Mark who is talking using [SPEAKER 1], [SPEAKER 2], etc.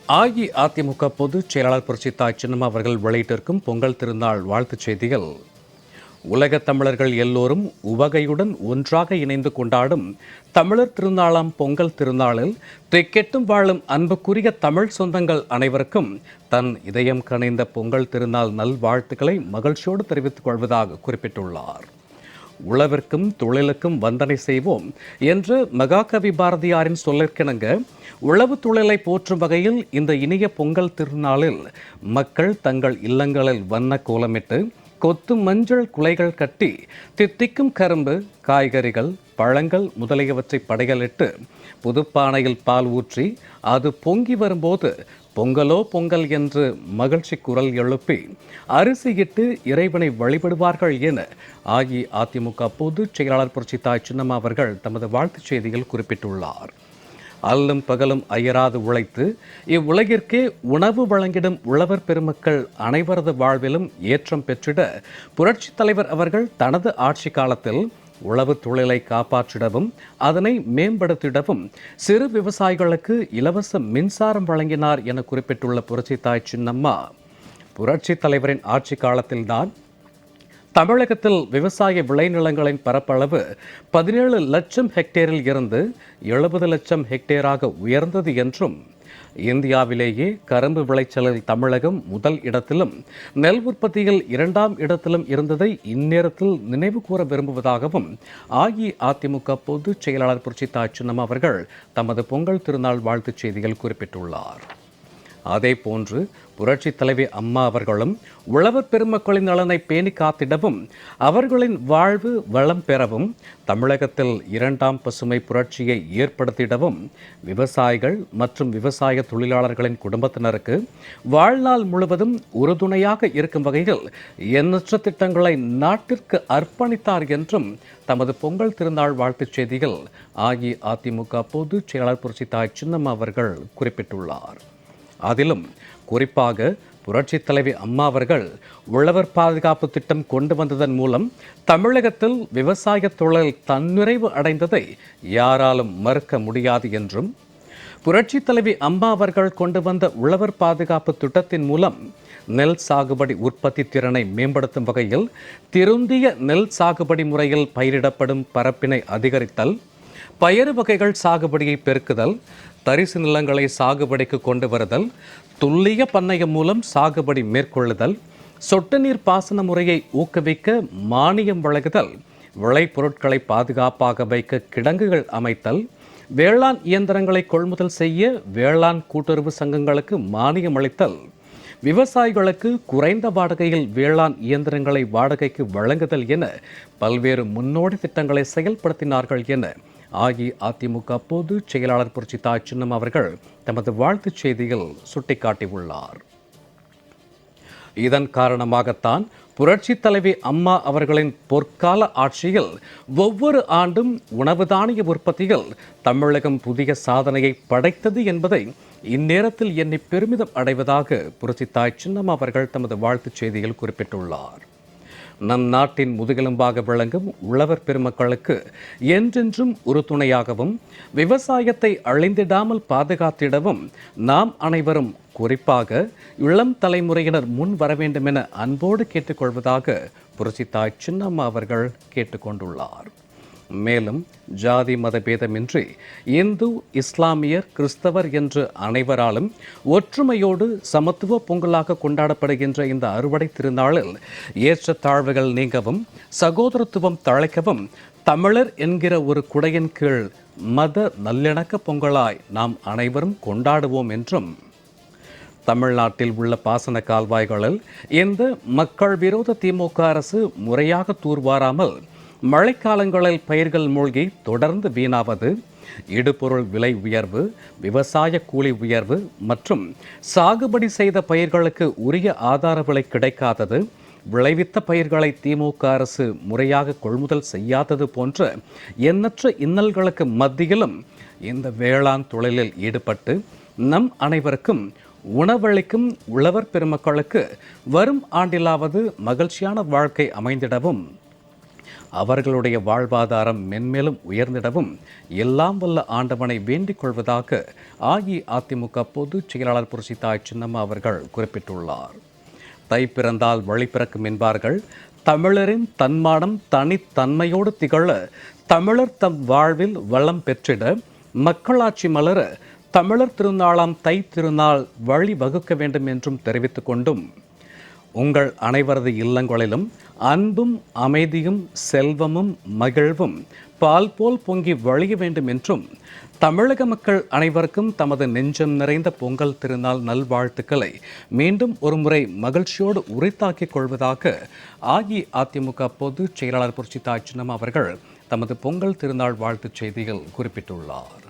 [SPEAKER 1] அஇஅதிமுக பொதுச் செயலாளர் புரட்சித்தாய் சின்னம்மா அவர்கள் வெளியிட்டிருக்கும் பொங்கல் திருநாள் வாழ்த்துச் செய்திகள். உலகத் தமிழர்கள் எல்லோரும் உவகையுடன் ஒன்றாக இணைந்து கொண்டாடும் தமிழர் திருநாளாம் பொங்கல் திருநாளில் திக்கெட்டும் வாழும் அன்புக்குரிய தமிழ் சொந்தங்கள் அனைவருக்கும் தன் இதயம் கனிந்த பொங்கல் திருநாள் நல்வாழ்த்துக்களை மகிழ்ச்சியோடு தெரிவித்துக் கொள்வதாக குறிப்பிட்டுள்ளார். உழவிற்கும் தொழிலுக்கும் வந்தனை செய்வோம் என்று மகாகவி பாரதியாரின் சொல்லிற்கிணங்க உழவு தொழிலை போற்றும் வகையில் இந்த இனிய பொங்கல் திருநாளில் மக்கள் தங்கள் இல்லங்களில் வண்ண கோலமிட்டு கொத்து மஞ்சள் குலைகள் கட்டி தித்திக்கும் கரும்பு, காய்கறிகள், பழங்கள் முதலியவற்றை படையலிட்டு புதுப்பானையில் பால் ஊற்றி அது பொங்கி வரும்போது பொங்கலோ பொங்கல் என்று மகிழ்ச்சி குரல் எழுப்பி அரிசியிட்டு இறைவனை வழிபடுவார்கள் என அஇஅதிமுக பொதுச் செயலாளர் புரட்சித்தாய் சின்னம்மா அவர்கள் தமது வாழ்த்துச் செய்தியில் குறிப்பிட்டுள்ளார். அல்லும் பகலும் அயராது உழைத்து இவ்வுலகிற்கே உணவு வழங்கிடும் உழவர் பெருமக்கள் அனைவரது வாழ்விலும் ஏற்றம் பெற்றிட புரட்சித் தலைவர் அவர்கள் தனது ஆட்சி காலத்தில் உழவு தொழிலை காப்பாற்றிடவும் அதனை மேம்படுத்திடவும் சிறு விவசாயிகளுக்கு இலவச மின்சாரம் வழங்கினார் என குறிப்பிட்டுள்ள புரட்சித்தாய் சின்னம்மா, புரட்சித் தலைவரின் ஆட்சி காலத்தில்தான் தமிழகத்தில் விவசாய விளைநிலங்களின் பரப்பளவு 17 லட்சம் ஹெக்டேரில் இருந்து 70 லட்சம் ஹெக்டேராக உயர்ந்தது என்றும், இந்தியாவிலேயே கரும்பு விளைச்சலில் தமிழகம் முதல் இடத்திலும் நெல் உற்பத்தியில் 2ஆம் இடத்திலும் இருந்ததை இந்நேரத்தில் நினைவு கூற விரும்புவதாகவும் அஇஅதிமுக பொதுச் செயலாளர் புரட்சித்தாய் சின்னம்மா அவர்கள் தமது பொங்கல் திருநாள் வாழ்த்துச் செய்தியில் குறிப்பிட்டுள்ளார். அதேபோன்று புரட்சித் தலைவி அம்மா அவர்களும் உழவர் பெருமக்களின் நலனை பேணி காத்திடவும் அவர்களின் வாழ்வு வளம் பெறவும் தமிழகத்தில் 2ஆம் பசுமை புரட்சியை ஏற்படுத்திடவும் விவசாயிகள் மற்றும் விவசாய தொழிலாளர்களின் குடும்பத்தினருக்கு வாழ்நாள் முழுவதும் உறுதுணையாக இருக்கும் வகையில் எண்ணற்ற திட்டங்களை நாட்டிற்கு அர்ப்பணித்தார் என்றும் தமது பொங்கல் திருநாள் வாழ்த்துச் செய்தியில் அஇஅதிமுக பொதுச் செயலாளர் புரட்சித்தாய் சின்னம்மா அவர்கள் குறிப்பிட்டுள்ளார். அதிலும் குறிப்பாக புரட்சித் தலைவி அம்மா அவர்கள் உழவர் பாதுகாப்பு திட்டம் கொண்டு வந்ததன் மூலம் தமிழகத்தில் விவசாய தொழில் தன்னிறைவு அடைந்ததை யாராலும் மறுக்க முடியாது என்றும், புரட்சித் தலைவி அம்மா அவர்கள் கொண்டு வந்த உழவர் பாதுகாப்பு திட்டத்தின் மூலம் நெல் சாகுபடி உற்பத்தி திறனை மேம்படுத்தும் வகையில் திருந்திய நெல் சாகுபடி முறையில் பயிரிடப்படும் பரப்பினை அதிகரித்தல், பயறு வகைகள் சாகுபடியை பெருக்குதல், தரிசு நிலங்களை சாகுபடிக்கு கொண்டு வருதல், துல்லிய பண்ணையம் மூலம் சாகுபடி மேற்கொள்ளுதல், சொட்டு நீர் பாசன முறையை ஊக்குவிக்க மானியம் வழங்குதல், விளைபொருட்களை பாதுகாப்பாக வைக்க கிடங்குகள் அமைத்தல், வேளாண் இயந்திரங்களை கொள்முதல் செய்ய வேளாண் கூட்டுறவு சங்கங்களுக்கு மானியம் அளித்தல், விவசாயிகளுக்கு குறைந்த வாடகையில் வேளாண் இயந்திரங்களை வாடகைக்கு வழங்குதல் என பல்வேறு முன்னோடி திட்டங்களை செயல்படுத்தினார்கள் என அஇஅதிமுக பொதுச் செயலாளர் புரட்சித்தாய் சின்னம்மா அவர்கள் தமது வாழ்த்துச் செய்தியில் சுட்டிக்காட்டியுள்ளார். இதன் காரணமாகத்தான் புரட்சித் தலைவி அம்மா அவர்களின் பொற்கால ஆட்சியில் ஒவ்வொரு ஆண்டும் உணவு தானிய உற்பத்தியில் தமிழகம் புதிய சாதனையை படைத்தது என்பதை இந்நேரத்தில் எண்ணி பெருமிதம் அடைவதாக புரட்சித்தாய் சின்னம்மா அவர்கள் தமது வாழ்த்துச் செய்தியில் குறிப்பிட்டுள்ளார். நம் நாட்டின் முதுகெலும்பாக விளங்கும் உழவர் பெருமக்களுக்கு என்றென்றும் உறுதுணையாகவும் விவசாயத்தை அழிந்திடாமல் பாதுகாத்திடவும் நாம் அனைவரும் குறிப்பாக இளம் தலைமுறையினர் முன் வர வேண்டும் என அன்போடு கேட்டுக்கொள்வதாக புரட்சித்தாய் சின்னம்மா அவர்கள் கேட்டுக்கொண்டுள்ளார். மேலும் ஜாதி மத பேதமின்றி இந்து, இஸ்லாமியர், கிறிஸ்தவர் என்று அனைவராலும் ஒற்றுமையோடு சமத்துவ பொங்கலாக கொண்டாடப்படுகின்ற இந்த அறுவடை திருநாளில் ஏற்ற தாழ்வுகள் நீங்கவும் சகோதரத்துவம் தழைக்கவும் தமிழர் என்கிற ஒரு குடையின் கீழ் மத நல்லிணக்க பொங்கலாய் நாம் அனைவரும் கொண்டாடுவோம் என்றும், தமிழ்நாட்டில் உள்ள பாசன கால்வாய்களில் இந்த மக்கள் விரோத திமுக அரசு முறையாக தூர்வாராமல் மழைக்காலங்களில் பயிர்கள் மூழ்கி தொடர்ந்து வீணாவது, இடுபொருள் விலை உயர்வு, விவசாய கூலி உயர்வு மற்றும் சாகுபடி செய்த பயிர்களுக்கு உரிய ஆதார விலை கிடைக்காதது, விளைவித்த பயிர்களை திமுக அரசு முறையாக கொள்முதல் செய்யாதது போன்ற எண்ணற்ற இன்னல்களுக்கு மத்தியிலும் இந்த வேளாண் தொழிலில் ஈடுபட்டு நம் அனைவருக்கும் உணவளிக்கும் உழவர் பெருமக்களுக்கு வரும் ஆண்டிலாவது மகிழ்ச்சியான வாழ்க்கை அமைந்திடவும் அவர்களுடைய வாழ்வாதாரம் மென்மேலும் உயர்ந்திடவும் எல்லாம் வல்ல ஆண்டவனை வேண்டிக் கொள்வதாக அஇஅதிமுக பொதுச் செயலாளர் புரட்சித்தாய் சின்னம்மா அவர்கள் குறிப்பிட்டுள்ளார். தை பிறந்தால் வழி பிறக்கும் என்பார்கள். தமிழரின் தன்மானம் தனித்தன்மையோடு திகழ, தமிழர் தம் வாழ்வில் வளம் பெற்றிட, மக்களாட்சி மலர தமிழர் திருநாளாம் தை திருநாள் வழி வகுக்க வேண்டும் என்றும் தெரிவித்துக் கொண்டும், உங்கள் அனைவரது இல்லங்களிலும் அன்பும் அமைதியும் செல்வமும் மகிழ்வும் பால் போல் பொங்கி வழிய வேண்டும் என்றும், தமிழக மக்கள் அனைவருக்கும் தமது நெஞ்சம் நிறைந்த பொங்கல் திருநாள் நல்வாழ்த்துக்களை மீண்டும் ஒருமுறை மகிழ்ச்சியோடு உரித்தாக்கிக் கொள்வதாக அஇஅதிமுக பொதுச் செயலாளர் புரட்சித்தாய் சின்னம்மா அவர்கள் தமது பொங்கல் திருநாள் வாழ்த்துச் செய்தியில் குறிப்பிட்டுள்ளார்.